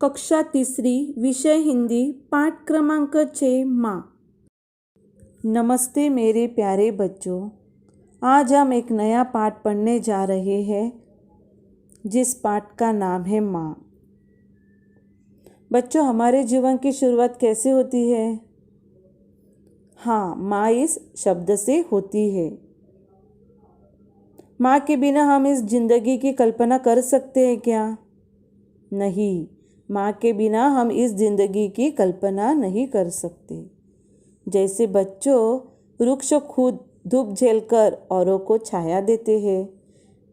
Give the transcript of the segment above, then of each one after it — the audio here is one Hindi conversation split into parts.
कक्षा तीसरी विषय हिंदी पाठ क्रमांक 6 माँ। नमस्ते मेरे प्यारे बच्चों, आज हम एक नया पाठ पढ़ने जा रहे हैं जिस पाठ का नाम है माँ। बच्चों, हमारे जीवन की शुरुआत कैसे होती है? हाँ, माँ इस शब्द से होती है। माँ के बिना हम इस जिंदगी की कल्पना कर सकते हैं क्या? नहीं, माँ के बिना हम इस जिंदगी की कल्पना नहीं कर सकते। जैसे बच्चों वृक्ष खुद धूप झेलकर औरों को छाया देते हैं,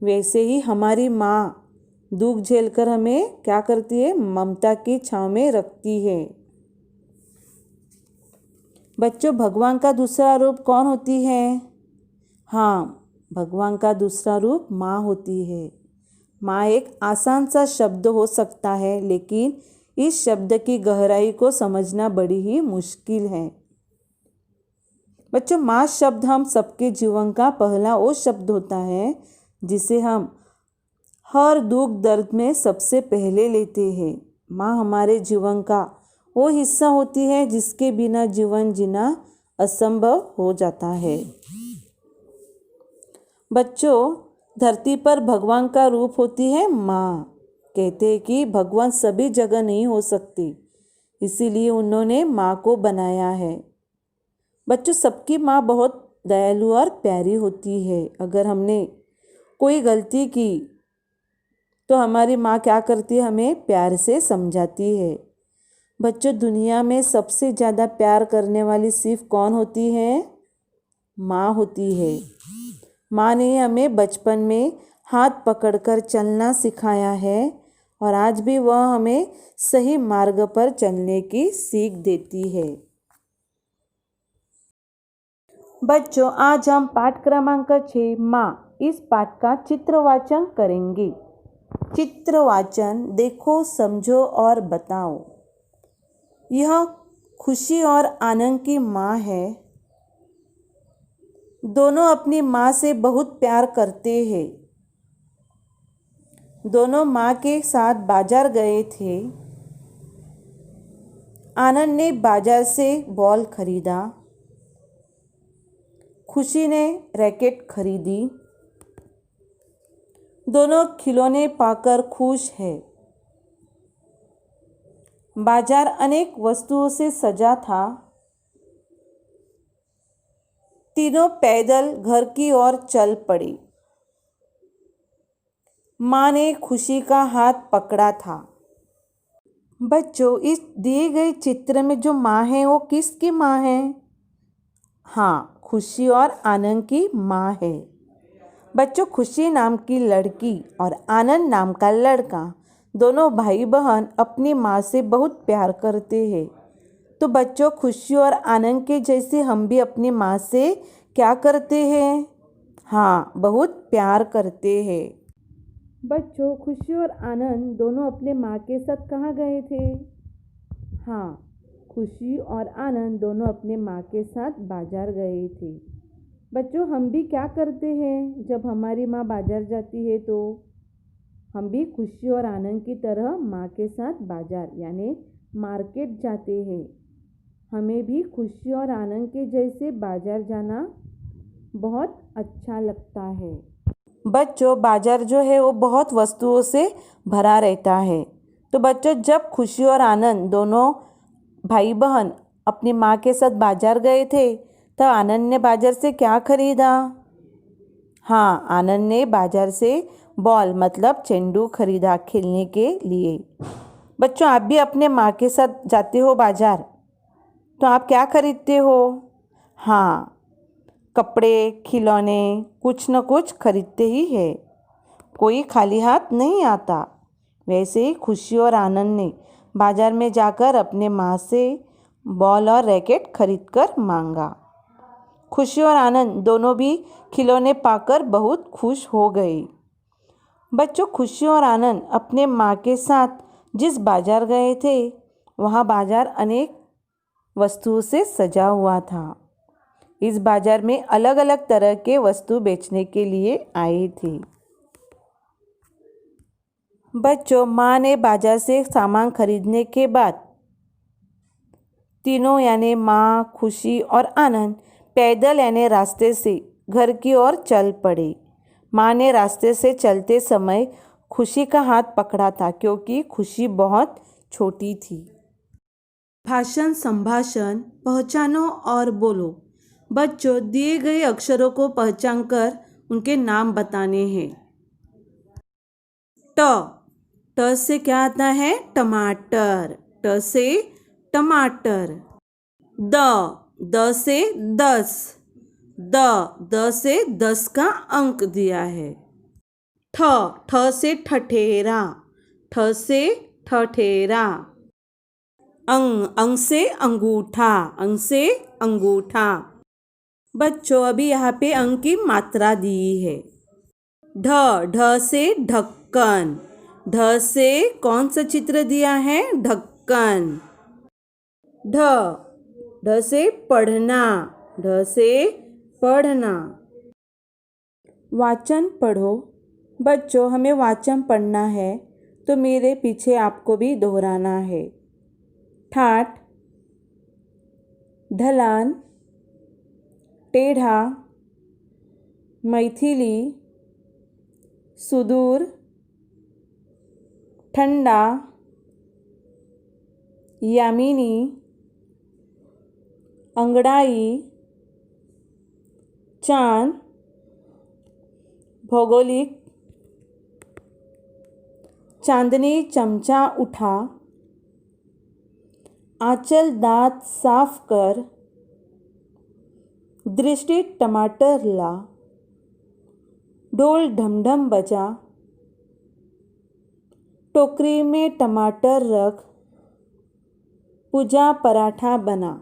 वैसे ही हमारी माँ दुख झेलकर हमें क्या करती है? ममता की छाँव में रखती है। बच्चों, भगवान का दूसरा रूप कौन होती है? हाँ, भगवान का दूसरा रूप माँ होती है। माँ एक आसान सा शब्द हो सकता है, लेकिन इस शब्द की गहराई को समझना बड़ी ही मुश्किल है। बच्चों, माँ शब्द हम सबके जीवन का पहला वो शब्द होता है जिसे हम हर दुख दर्द में सबसे पहले लेते हैं। माँ हमारे जीवन का वो हिस्सा होती है जिसके बिना जीवन जीना असंभव हो जाता है। बच्चों, धरती पर भगवान का रूप होती है माँ। कहते हैं कि भगवान सभी जगह नहीं हो सकते, इसीलिए उन्होंने माँ को बनाया है। बच्चों, सबकी माँ बहुत दयालु और प्यारी होती है। अगर हमने कोई गलती की तो हमारी माँ क्या करती है? हमें प्यार से समझाती है। बच्चों, दुनिया में सबसे ज़्यादा प्यार करने वाली सिर्फ कौन होती है? माँ होती है। माँ ने हमें बचपन में हाथ पकड़कर चलना सिखाया है और आज भी वह हमें सही मार्ग पर चलने की सीख देती है। बच्चों, आज हम पाठ क्रमांक 6 माँ इस पाठ का चित्रवाचन करेंगे। चित्रवाचन देखो, समझो और बताओ। यह खुशी और आनंद की माँ है। दोनों अपनी माँ से बहुत प्यार करते हैं। दोनों माँ के साथ बाजार गए थे। आनंद ने बाजार से बॉल खरीदा, खुशी ने रैकेट खरीदी। दोनों खिलौने पाकर खुश हैं। बाजार अनेक वस्तुओं से सजा था। तीनों पैदल घर की ओर चल पड़ी। माँ ने खुशी का हाथ पकड़ा था। बच्चों, इस दिए गए चित्र में जो माँ है वो किसकी माँ है? हाँ, खुशी और आनंद की माँ है। बच्चों, खुशी नाम की लड़की और आनंद नाम का लड़का दोनों भाई बहन अपनी माँ से बहुत प्यार करते हैं। तो बच्चों, खुशी और आनंद के जैसे हम भी अपनी माँ से क्या करते हैं? हाँ, बहुत प्यार करते हैं। बच्चों, खुशी और आनंद दोनों अपने माँ के साथ कहाँ गए थे? हाँ, खुशी और आनंद दोनों अपने माँ के साथ बाजार गए थे। बच्चों, हम भी क्या करते हैं जब हमारी माँ बाजार जाती है? तो हम भी खुशी और आनंद की तरह माँ के साथ बाजार यानी मार्केट जाते हैं। हमें भी खुशी और आनंद के जैसे बाजार जाना बहुत अच्छा लगता है। बच्चों, बाजार जो है वो बहुत वस्तुओं से भरा रहता है। तो बच्चों, जब खुशी और आनंद दोनों भाई बहन अपनी माँ के साथ बाजार गए थे, तब आनंद ने बाजार से क्या खरीदा? हाँ, आनंद ने बाजार से बॉल मतलब चेंडू खरीदा खेलने के लिए। बच्चों, आप भी अपने माँ के साथ जाते हो बाजार, तो आप क्या खरीदते हो? हाँ, कपड़े, खिलौने, कुछ न कुछ खरीदते ही है। कोई खाली हाथ नहीं आता। वैसे ही खुशी और आनंद ने बाजार में जाकर अपने माँ से बॉल और रैकेट खरीदकर मांगा। खुशी और आनंद दोनों भी खिलौने पाकर बहुत खुश हो गए। बच्चों, खुशी और आनंद अपने माँ के साथ जिस बाजार गए थे, वहाँ बाजार अनेक वस्तुओं से सजा हुआ था। इस बाजार में अलग अलग तरह के वस्तु बेचने के लिए आए थे। बच्चों, माँ ने बाजार से सामान खरीदने के बाद तीनों यानी माँ, खुशी और आनंद पैदल यानी रास्ते से घर की ओर चल पड़े। माँ ने रास्ते से चलते समय खुशी का हाथ पकड़ा था क्योंकि खुशी बहुत छोटी थी। भाषण संभाषण पहचानो और बोलो। बच्चों, दिए गए अक्षरों को पहचानकर उनके नाम बताने हैं। ट से क्या आता है? टमाटर। ट से टमाटर। द से 10। द से 10 का अंक दिया है। ठ से ठठेरा। ठ से ठठेरा। अंग से अंगूठा। अंग से अंगूठा। बच्चों, अभी यहाँ पे अंग की मात्रा दी है। ढ से ढक्कन। ढ से कौन सा चित्र दिया है? ढक्कन। ढ से पढ़ना। ढ से पढ़ना। वाचन पढ़ो। बच्चों, हमें वाचन पढ़ना है तो मेरे पीछे आपको भी दोहराना है। ठाठ, ढलान, टेढ़ा, मैथिली, सुदूर, ठंडा, यामिनी, अंगड़ाई, चांद, भौगोलिक, चांदनी चमचा उठा, आंचल दांत साफ कर, दृष्टि टमाटर ला, ढोल ढमढम बजा, टोकरी में टमाटर रख, पूजा पराठा बना।